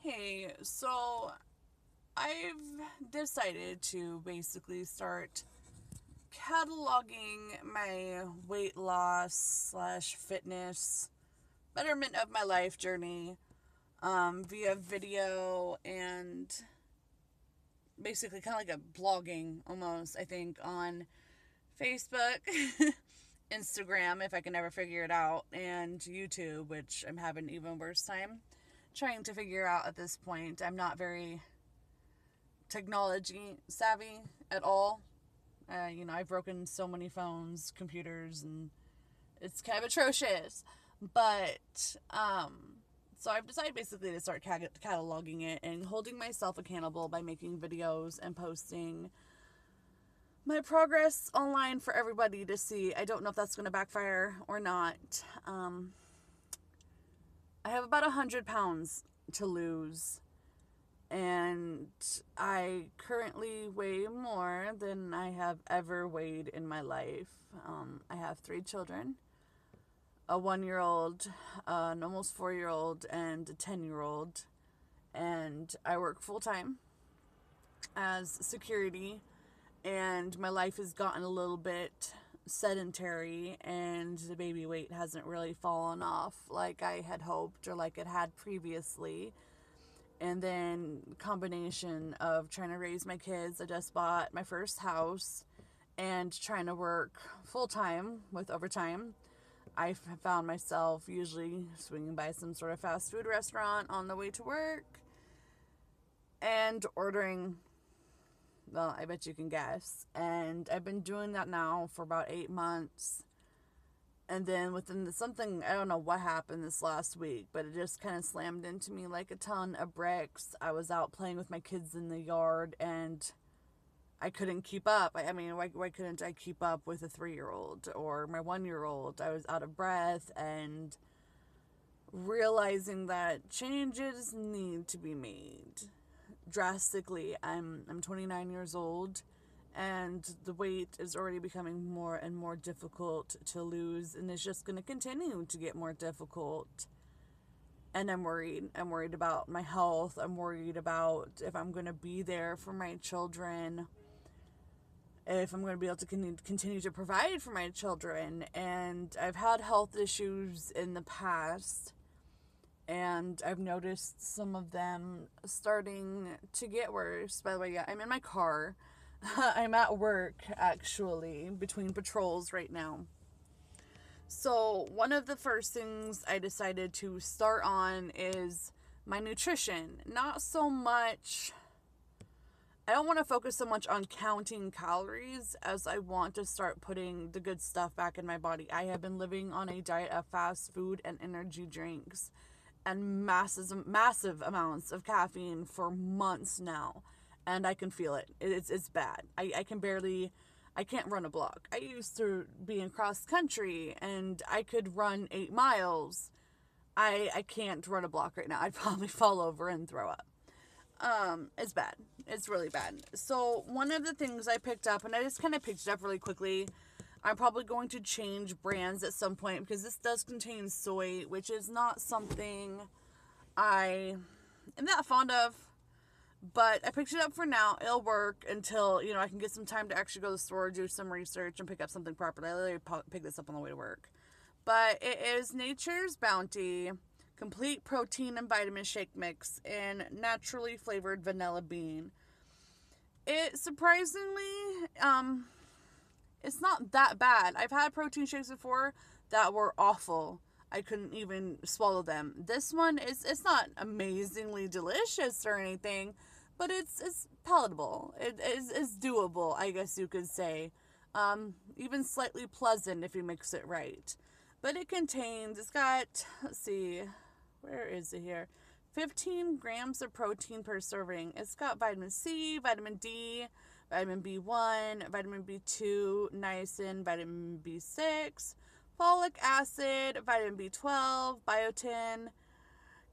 Hey, so I've decided to basically start cataloging my weight loss slash fitness betterment of my life journey via video and basically kind of like a blogging almost, I think, on Facebook, Instagram, if I can ever figure it out, and YouTube, which I'm having even worse time trying to figure out at this point. I'm not very technology savvy at all. I've broken so many phones, computers, and it's kind of atrocious. But, so I've decided basically to start cataloging it and holding myself accountable by making videos and posting my progress online for everybody to see. I don't know if that's going to backfire or not. I have about 100 pounds to lose, and I currently weigh more than I have ever weighed in my life. I have 3 children, a 1-year-old, an almost 4-year-old, and a 10-year-old, and I work full time as security, and my life has gotten a little bit sedentary, and the baby weight hasn't really fallen off like I had hoped or like it had previously. And then combination of trying to raise my kids. I just bought my first house and trying to work full time with overtime. I found myself usually swinging by some sort of fast food restaurant on the way to work and ordering, well, I bet you can guess. And I've been doing that now for about 8 months. And then something, I don't know what happened this last week, but it just kind of slammed into me like a ton of bricks. I was out playing with my kids in the yard and I couldn't keep up. I mean, why couldn't I keep up with a 3-year-old or my 1-year-old? I was out of breath and realizing that changes need to be made drastically. I'm 29 years old and the weight is already becoming more and more difficult to lose, and it's just going to continue to get more difficult. And I'm worried. I'm worried about my health. I'm worried about if I'm going to be there for my children, if I'm going to be able to continue to provide for my children. And I've had health issues in the past, and I've noticed some of them starting to get worse. By the way, yeah, I'm in my car. I'm at work, actually, between patrols right now. So, one of the first things I decided to start on is my nutrition. Not so much, I don't want to focus so much on counting calories as I want to start putting the good stuff back in my body. I have been living on a diet of fast food and energy drinks and massive amounts of caffeine for months now, and I can feel it. It's bad. I can't run a block. I used to be in cross country and I could run 8 miles. I can't run a block right now. I'd probably fall over and throw up. It's bad. It's really bad. So one of the things I picked up, and I just kind of picked it up really quickly, I'm probably going to change brands at some point because this does contain soy, which is not something I am that fond of. But I picked it up for now. It'll work until, I can get some time to actually go to the store, do some research, and pick up something proper. I literally picked this up on the way to work. But it is Nature's Bounty Complete Protein and Vitamin Shake Mix in naturally flavored vanilla bean. It surprisingly, it's not that bad. I've had protein shakes before that were awful. I couldn't even swallow them. This one it's not amazingly delicious or anything, but it's palatable. It's doable, I guess you could say. Even slightly pleasant if you mix it right. But it's got, let's see, where is it here? 15 grams of protein per serving. It's got vitamin C, vitamin D, vitamin B1, vitamin B2, niacin, vitamin B6, folic acid, vitamin B12, biotin,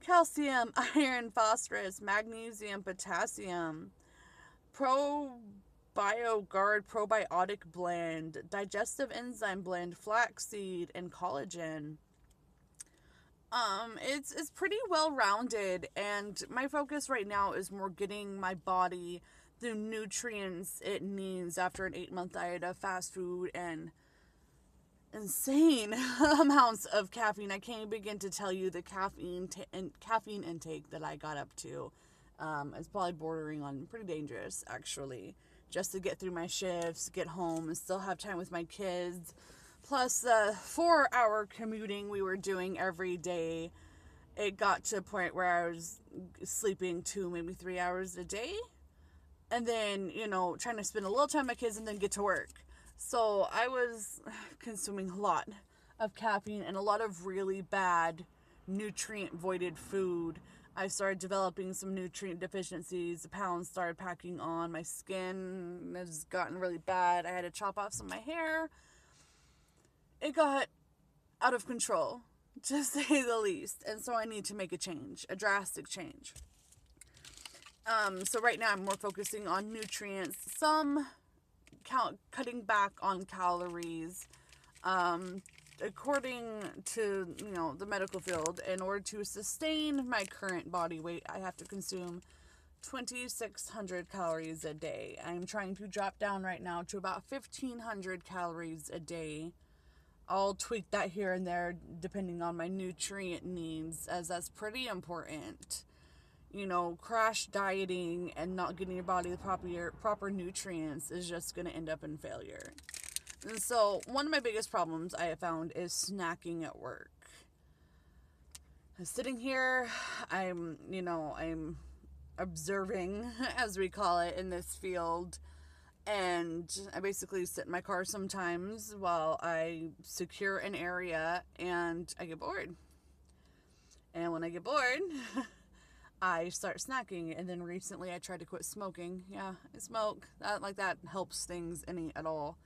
calcium, iron, phosphorus, magnesium, potassium, ProBioGuard probiotic blend, digestive enzyme blend, flaxseed, and collagen. It's pretty well rounded, and my focus right now is more getting my body the nutrients it needs after an 8-month diet of fast food and insane amounts of caffeine. I can't begin to tell you the caffeine intake that I got up to. It's probably bordering on pretty dangerous, actually, just to get through my shifts, get home, and still have time with my kids. Plus the 4-hour commuting we were doing every day. It got to a point where I was sleeping 2, maybe 3 hours a day. And then, trying to spend a little time with my kids and then get to work. So I was consuming a lot of caffeine and a lot of really bad nutrient voided food. I started developing some nutrient deficiencies. The pounds started packing on. My skin has gotten really bad. I had to chop off some of my hair. It got out of control, to say the least. And so I need to make a change, a drastic change. So right now I'm more focusing on nutrients, some cutting back on calories. According to, the medical field, in order to sustain my current body weight, I have to consume 2,600 calories a day. I'm trying to drop down right now to about 1,500 calories a day. I'll tweak that here and there depending on my nutrient needs, as that's pretty important. Crash dieting and not getting your body the proper nutrients is just going to end up in failure. And so one of my biggest problems I have found is snacking at work. I'm sitting here, I'm observing, as we call it in this field, and I basically sit in my car sometimes while I secure an area, and I get bored. And when I get bored, I start snacking. And then recently I tried to quit smoking. Yeah, I smoke. That helps things any at all.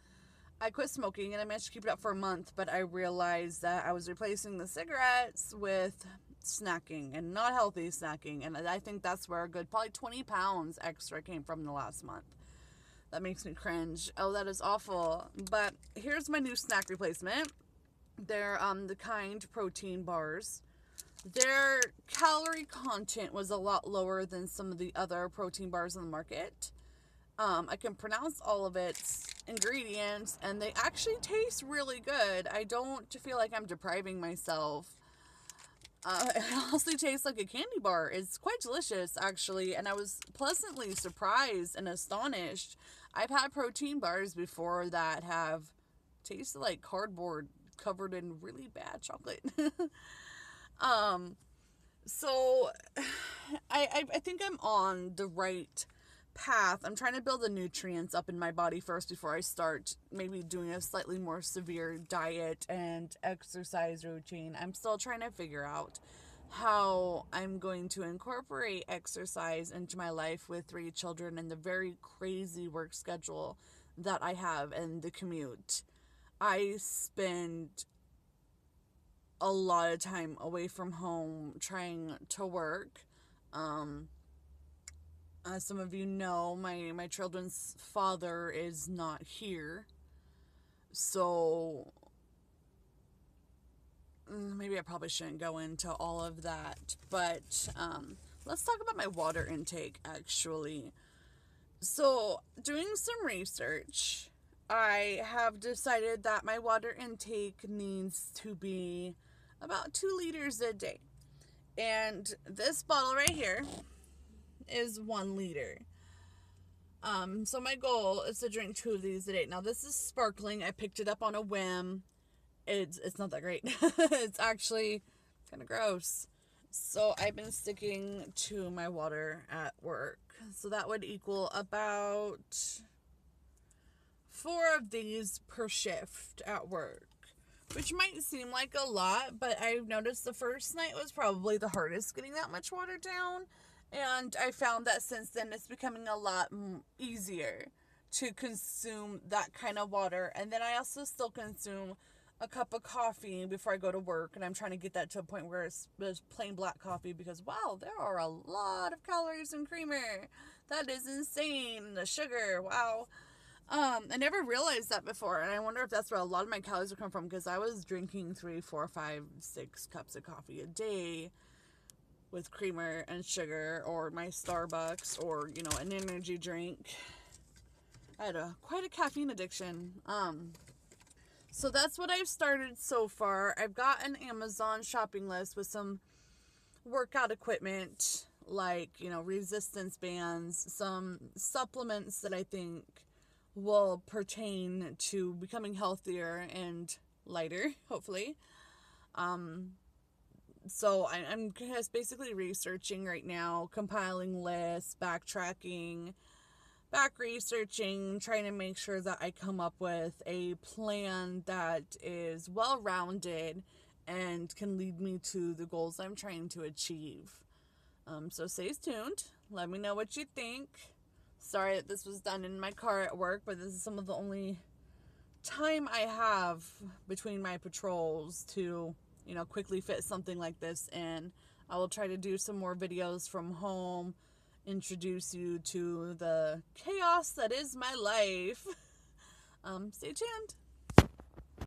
I quit smoking and I managed to keep it up for a month, but I realized that I was replacing the cigarettes with snacking, and not healthy snacking. And I think that's where a good probably 20 pounds extra came from the last month. That makes me cringe. Oh, that is awful. But here's my new snack replacement. They're the Kind protein bars. Their calorie content was a lot lower than some of the other protein bars on the market. I can pronounce all of its ingredients, and they actually taste really good. I don't feel like I'm depriving myself. It honestly tastes like a candy bar. It's quite delicious, actually, and I was pleasantly surprised and astonished. I've had protein bars before that have tasted like cardboard covered in really bad chocolate. So I think I'm on the right path. I'm trying to build the nutrients up in my body first before I start maybe doing a slightly more severe diet and exercise routine. I'm still trying to figure out how I'm going to incorporate exercise into my life with 3 children and the very crazy work schedule that I have and the commute. I spend a lot of time away from home trying to work. As some of you know, my children's father is not here. So maybe I probably shouldn't go into all of that. But let's talk about my water intake, actually. So doing some research, I have decided that my water intake needs to be about 2 liters a day. And this bottle right here is 1 liter. So my goal is to drink 2 of these a day. Now this is sparkling. I picked it up on a whim. It's not that great. It's actually kind of gross. So I've been sticking to my water at work. So that would equal about 4 of these per shift at work, which might seem like a lot, but I've noticed the first night was probably the hardest getting that much water down. And I found that since then it's becoming a lot easier to consume that kind of water. And then I also still consume a cup of coffee before I go to work. And I'm trying to get that to a point where it's plain black coffee, because wow, there are a lot of calories in creamer. That is insane. The sugar, wow. I never realized that before, and I wonder if that's where a lot of my calories would come from, because I was drinking 3, 4, 5, 6 cups of coffee a day with creamer and sugar, or my Starbucks, or, you know, an energy drink. I had quite a caffeine addiction. So that's what I've started so far. I've got an Amazon shopping list with some workout equipment, like, you know, resistance bands, some supplements that I think will pertain to becoming healthier and lighter, hopefully. So I'm just basically researching right now, compiling lists, backtracking, back researching, trying to make sure that I come up with a plan that is well rounded and can lead me to the goals I'm trying to achieve. So stay tuned. Let me know what you think. Sorry that this was done in my car at work, but this is some of the only time I have between my patrols to, you know, quickly fit something like this in. I will try to do some more videos from home, introduce you to the chaos that is my life. Stay tuned.